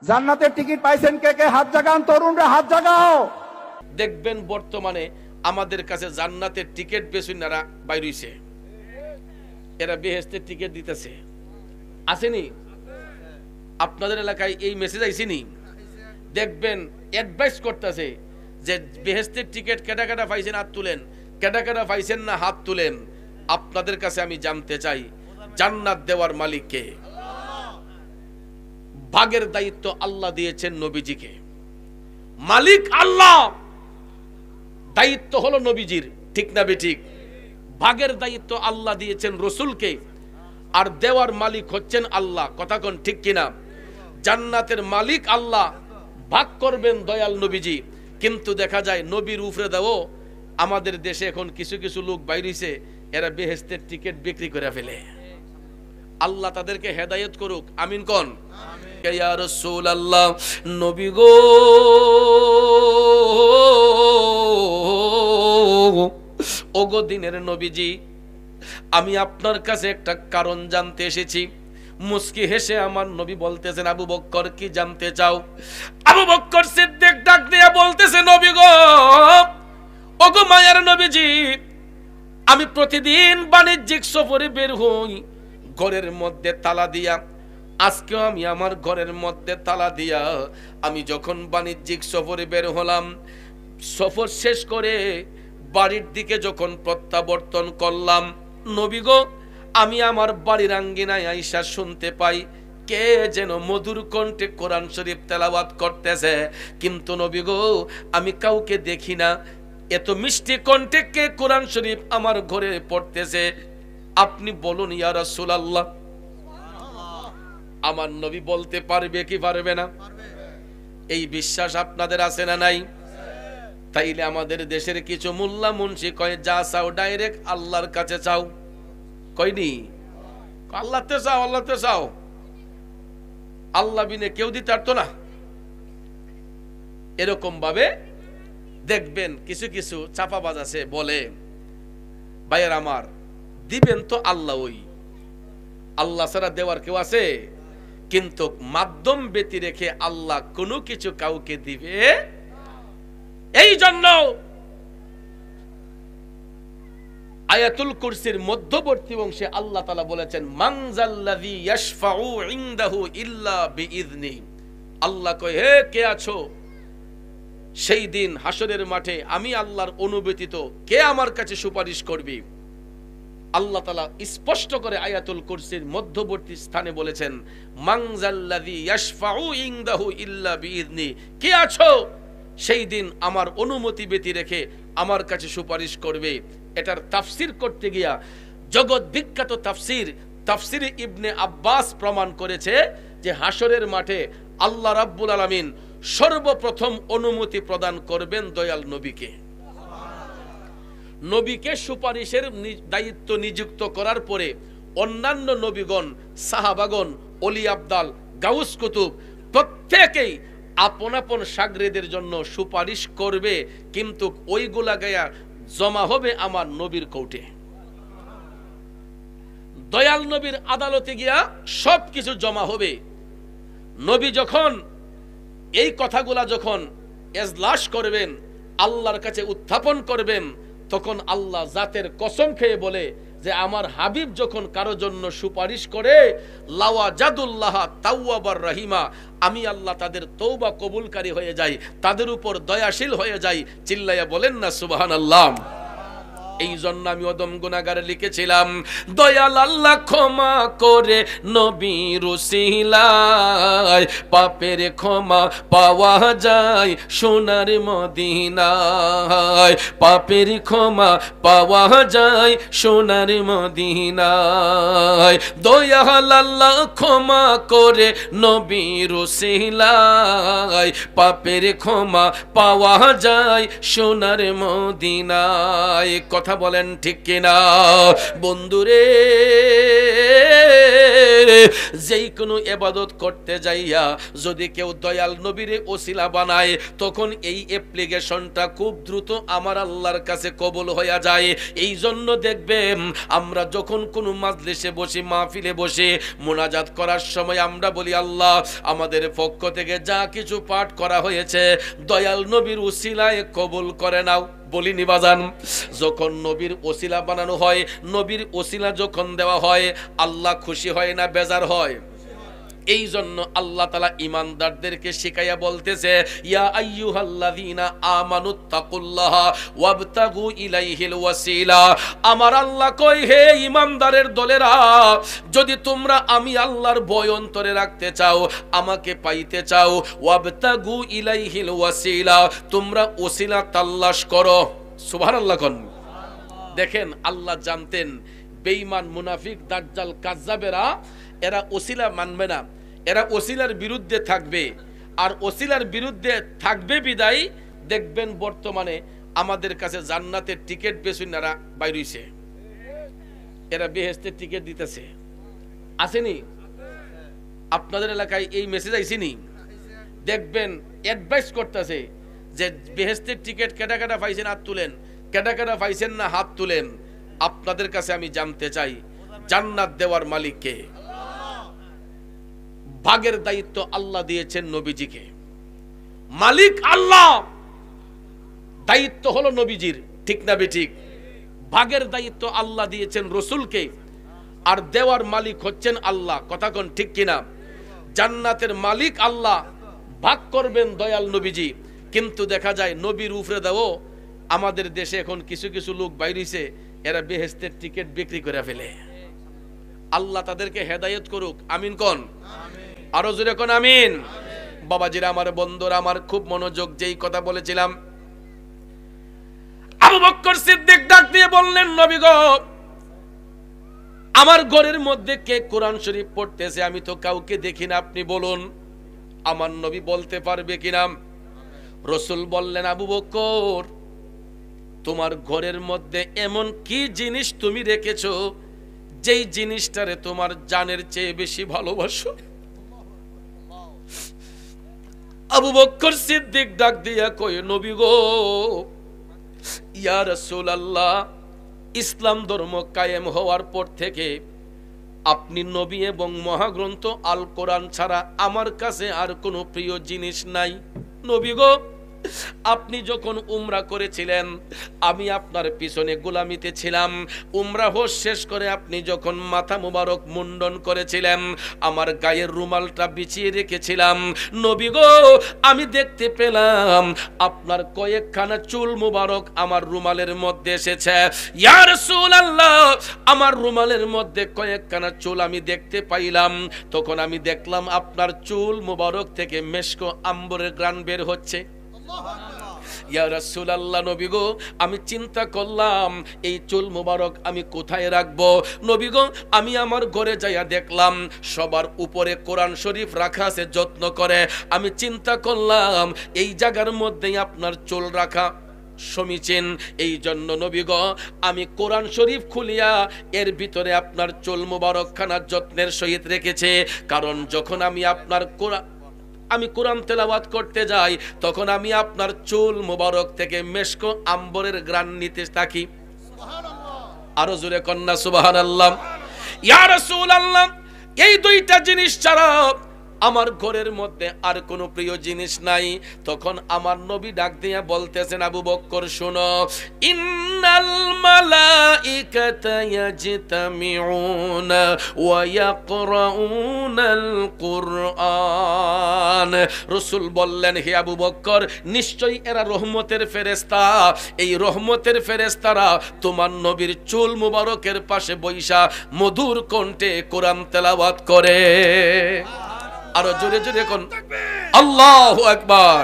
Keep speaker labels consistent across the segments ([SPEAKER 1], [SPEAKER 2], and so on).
[SPEAKER 1] জান্নাতের টিকিট পাইছেন কে কে? হাত জাগান, তরুণরা হাত জাগাও।
[SPEAKER 2] দেখবেন বর্তমানে আমাদের কাছে জান্নাতের টিকিট বেসুনারা বাইরইছে, এরা বেহেশতের টিকিট দিতেছে। আসেনি আপনাদের এলাকায় এই মেসেজ আইসিনি? দেখবেন অ্যাডভাইস করতেছে যে বেহেশতের টিকিট কেডা কেডা পাইছেন হাত তুলেন, কেডা কেডা পাইছেন না হাত তুলেন। আপনাদের কাছে আমি জানতে চাই জান্নাত দেওয়ার মালিক কে? ভাগের দায়িত্ব আল্লাহ দিয়েছেন নবীজিকে। মালিক আল্লাহ, দায়িত্ব হলো নবীজির, ঠিক না বেঠিক? ভাগের দায়িত্ব আল্লাহ দিয়েছেন রসুলকে, আর দেওয়ার মালিক হচ্ছেন আল্লাহ। কথা কোন ঠিক কিনা? জান্নাতের মালিক আল্লাহ, ভাগ করবেন দয়াল নবীজি। কিন্তু দেখা যায় নবীর উপরে দাও আমাদের দেশে এখন কিছু কিছু লোক বাইরেছে, এরা বেহেশতের টিকিট বিক্রি করে ফেলে। আল্লাহ তাদেরকে হেদায়েত করুক, আমিন কোন? ইয়া রাসূলুল্লাহ, নবী গো ওগো দিনের নবীজি, আমি আপনার কাছে একটা কারণ জানতে এসেছি। মুস্কি হেসে আমার নবী বলতেছেন, আবু বকর কি জানতে চাও? আবু বকর সিদ্দিক ডাক দিয়ে বলতেছে, নবী গো, ওগো মায়ার নবীজি, আমি প্রতিদিন বাণিজ্যিক সফরে বের হই ঘরের মধ্যে তালা দিয়া। আজকেও আমি আমার ঘরের মধ্যে তালা দিয়া আমি যখন বাণিজ্যিক সফরে বের হলাম, সফর শেষ করে বাড়ির দিকে যখন প্রত্যাবর্তন করলাম, নবী গো, আমি আমার বাড়ির আঙ্গিনায় আইসা শুনতে পাই কে যেন মধুর কণ্ঠে কোরআন শরীফ তেলাওয়াত করতেছে। কিন্তু নবী গো, আমি কাউকে দেখি না। এত মিষ্টি কণ্ঠে কে কোরআন শরীফ আমার ঘরে পড়তেছে? আপনি বলুন ইয়া রাসূলুল্লাহ। আমার নবী বলতে পারবে কি পারবে না? এই বিশ্বাস আপনাদের আছে না নাই? তাইলে আমাদের দেশের কিছু মোল্লা মুন্সি কয়, যা চাও ডাইরেক্ট আল্লাহর কাছে চাও। কয়নি? আল্লাহতে চাও, আল্লাহতে চাও। আল্লাহ বিনে কেউ দিতে পারতো না। এরকম ভাবে দেখবেন কিছু কিছু চাপাবাজ আছে, বলে ভাইয়ের আমার, দিবেন তো আল্লাহ, ওই আল্লাহ ছাড়া দেওয়ার কেউ আছে? কিন্তু মাধ্যম ব্যতি রেখে আল্লাহ কোনো কিছু কাউকে দিবে। এই জন্য আয়াতুল কুরসির মধ্যবর্তী অংশে আল্লাহ তাআলা বলেছেন, মান যাল্লাযী ইয়াশফাউ ইনদাহু ইল্লা বিইذনি। আল্লাহ কয়, হে কে আছো সেই দিন হাসরের মাঠে আমি আল্লাহর অনুব্যতীত কে আমার কাছে সুপারিশ করবে? আল্লাহ তাআলা স্পষ্ট করে আয়াতুল কুরসির মধ্যবর্তী স্থানে বলেছেন, মান যাল্লাযী ইয়াশফাউ ইনদাহু ইল্লা বিইذনি। কে আছো সেই দিন আমার অনুমতি ব্যতি রেখে আমার কাছে সুপারিশ করবে? এটার তাফসীর করতে গিয়া জগৎ বিখ্যাত তাফসীরে ইবনে আব্বাস প্রমাণ করেছে যে হাসরের মাঠে আল্লাহ রাব্বুল আলামিন সর্বপ্রথম অনুমতি প্রদান করবেন দয়াল নবীকে। নবীকে সুপারিশের দায়িত্ব নিযুক্ত করার পরে অন্যান্য নবীগণ, সাহাবাগণ, ওলি আবদাল, গাউস কুতুব প্রত্যেকেই আপন আপন শাগরেদের জন্য সুপারিশ করবে, কিন্তু ওইগুলা গায়া জমা হবে আমার নবীর কোর্টে। দয়াল নবীর আদালতে গিয়া সবকিছু জমা হবে। নবী যখন এই কথাগুলা যখন এজলাস করবেন, আল্লাহর কাছে উত্থাপন করবেন, তখন আল্লাহ জাতের কসম খেয়ে বলে যে আমার হাবিব যখন কারো জন্য সুপারিশ করে, লাওয়াজাদুল্লাহ তাওয়াবার রহিমা, আমি আল্লাহ তাদের তওবা কবুলকারী হয়ে যাই, তাদের উপর দয়াশীল হয়ে যাই। চিল্লাইয়া বলেন না সুবহানাল্লাহ। এই জন্য আমি অদম গুনাহগারে লিখেছিলাম, দয়াল আল্লাহ ক্ষমা করে নবীর উসিলায়, পাপের ক্ষমা পাওয়া যায় সোনার মদিনায়, পাপের ক্ষমা পাওয়া যায় সোনার মদিনায়। দয়াল আল্লাহ ক্ষমা করে নবীর উসিলায়, পাপের ক্ষমা পাওয়া যায় সোনার মদিনায়। কথা বলেন ঠিক কিনা? বন্ধুরে, যেই কোনো ইবাদত করতে যাইয়া যদি কেউ দয়াল নবীরে ওসিলা বানায়, তখন এই অ্যাপ্লিকেশনটা খুব দ্রুত আমার আল্লাহর কাছে কবুল হয়ে যায়। এই জন্য দেখবেন আমরা যখন কোনো মাজলিসে বসি, মাহফিলে বসে মোনাজাত করার সময় আমরা বলি, আল্লাহ আমাদের পক্ষ থেকে যা কিছু পাঠ করা হয়েছে দয়াল নবীর ওসিলায় কবুল করে নাও। বলিনি বাজান? যখন নবীর ওসিলা বানানো হয়, নবীর ওসিলা যখন দেওয়া হয়, আল্লাহ খুশি হয় না বেজার হয়? এই জন্য আল্লাহ তাআলা ঈমানদারদেরকে শিখাইয়া বলতেছে, ইয়া আইয়ুহাল্লাযীনা আমানুত্তাকুল্লাহা ওয়াবতাগু ইলাইহিল ওয়াসিলা। আমার আল্লাহ কই, হে ঈমানদারের দলেরা, যদি তোমরা আমি আল্লাহর ভয় অন্তরে রাখতে চাও, আমাকে পাইতে চাও, ওয়াবতাগু ইলাইহিল ওয়াসিলা, তোমরা ওসিলা তালাশ করো। সুবহানাল্লাহ কোন। দেখেন, আল্লাহ জানতেন বেঈমান, মুনাফিক, দাজ্জাল, কাজ্জাবেরা এরা ওসিলা মানবে না, এরা ওসিলার বিরুদ্ধে থাকবে। আর ওসিলার বিরুদ্ধে থাকবে বিদায় দেখবেন বর্তমানে আমাদের কাছে জান্নাতের টিকিট বেচুনারা বাইর হইছে, এরা বেহেশতের টিকিট দিতেছে। আসেনি আপনাদের এলাকায়? এই মেসেজ আইসিনি? দেখবেন অ্যাডভাইস করতেছে যে বেহেশতের টিকিট কেটা কেটা পাইছেন হাত তুলেন, কেটা কেটা পাইছেন না হাত তুলেন। আপনাদের কাছে আমি জানতে চাই, জান্নাত দেওয়ার মালিক কে? ভাগের দায়িত্ব আল্লাহ দিয়েছেন নবীজিকে। মালিক আল্লাহ, দায়িত্ব হলো নবীজির, ঠিক না বেঠিক? ভাগের দায়িত্ব আল্লাহ দিয়েছেন রসুলকে, আর দেওয়ার মালিক হচ্ছেন আল্লাহ। কথা কোন ঠিক কিনা? জান্নাতের মালিক আল্লাহ, ভাগ করবেন দয়াল নবীজি। কিন্তু দেখা যায় নবীর উপরে দাও, আমাদের দেশে এখন কিছু কিছু লোক বাইরেছে, এরা বেহেশতের টিকিট বিক্রি করে ফেলে। আল্লাহ তাদেরকে হেদায়েত করুক, আমিন কোন? আরো জোরে কোন আমিন। বাবাজিরা আমার, বন্ধুরা আমার, খুব মনোযোগ, যেই কথা বলেছিলাম, আবু বকর সিদ্দিক ডাক দিয়ে বললেন, নবী গো, আমার ঘরের মধ্যে কে কোরআন শরীফ পড়তেছে? আমি তো কাউকে দেখি না, আপনি বলুন। আমার নবী বলতে পারবে কিনা? রাসূল বললেন, আবু বকর, তোমার ঘরের মধ্যে এমন কি জিনিস তুমি রেখেছো যেই জিনিসটারে তোমার জানের চেয়ে বেশি ভালোবাসো? আবু বকর সিদ্দিক ডাক দিয়া কয়, নবী গো, ইয়া রাসূলুল্লাহ, ইসলাম ধর্ম কায়েম হওয়ার পর থেকে আপনি নবী এবং মহাগ্রন্থ আল কোরআন ছাড়া আমার কাছে আর কোনো প্রিয় জিনিস নাই। নবী গো, আপনি যখন উমরা করেছিলেন, আমি আপনার পিছনে গোলামিতে ছিলাম। উমরা হজ শেষ করে আপনি যখন মাথা মুবারক মুন্ডন করেছিলেন, আমার গায়ের রুমালটা বিছিয়ে রেখেছিলাম। নবী গো, আমি দেখতে পেলাম আপনার কয়েকখানা চুল মুবারক আমার রুমালের মধ্যে এসেছে। ইয়া রাসূলুল্লাহ, আমার রুমালের মধ্যে কয়েকখানা চুল আমি দেখতে পাইলাম। তখন আমি দেখলাম আপনার চুল মুবারক থেকে মেশক আম্বরের ঘ্রাণ বের হচ্ছে। ইয়া রাসূলুল্লাহ, নবী গো, আমি চিন্তা করলাম এই চুল মুবারক আমি কোথায় রাখবো। নবী গো, আমি আমার ঘরে যাইয়া দেখলাম সবার উপরে কোরআন শরীফ রাখা আছে যত্ন করে। আমি চিন্তা করলাম এই জায়গার মধ্যেই আপনার চুল রাখা সমীচীন। এই জন্য নবী গো, আমি কোরআন শরীফ খুলিয়া এর ভিতরে আপনার চুল মুবারক খানা যত্নের সহিত রেখেছে। কারণ যখন আমি আপনার কোরআন তেলাওয়াত করতে যাই, তখন আমি আপনার চুল মুবারক থেকে মেশক আম্বরের ঘ্রাণ নিতে থাকি। আরো জোরে কন্যা সুবহানাল্লাহ। ইয়া রাসূলুল্লাহ, এই দুইটা জিনিস ছাড়া আমার ঘরের মধ্যে আর কোনো প্রিয় জিনিস নাই। তখন আমার নবী ডাক দিয়া বলতেছেন, আবু বকর শোনো, ইন্নাল মালাইকাতা ইয়াজতামিউনা ওয়া ইয়াকরাউনাল কুরআন। রাসূল বললেন, হে আবু বকর, নিশ্চয়ই এরা রহমতের ফেরেশতা। এই রহমতের ফেরেশতারা তোমার নবীর চুল মুবারকের পাশে বৈশা মধুর কণ্ঠে কোরআন তেলাওয়াত করে। আরো জোরে জোরে কোন আল্লাহু আকবার।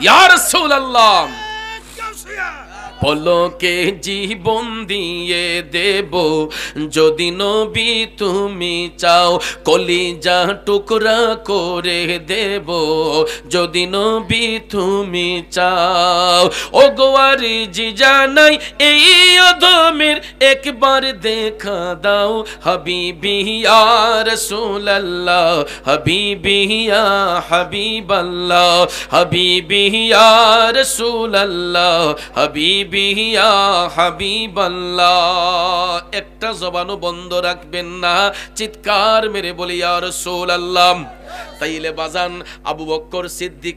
[SPEAKER 2] ইয়া রাসূলুল্লাহ, পলকে জীবন দিয়ে দেব যদি নবী তুমি চাও, কলিজা টুকরা করে দেব যদি নবী তুমি চাও। ও গোয়ারি জি জানাই এই অধমের একবার দেখা দাও, হাবিবি ইয়া রাসূলুল্লাহ, হাবিবি ইয়া হাবিবাল্লাহ, হাবিবি ইয়া রাসূলুল্লাহ, হাবিবি ইয়া হাবিবাল্লাহ। একটা জবানও বন্ধ রাখবেন না, চিৎকার মেরে বলি ইয়া রাসূলুল্লাহ। তাইলে বাজান আবু বকর সিদ্দিক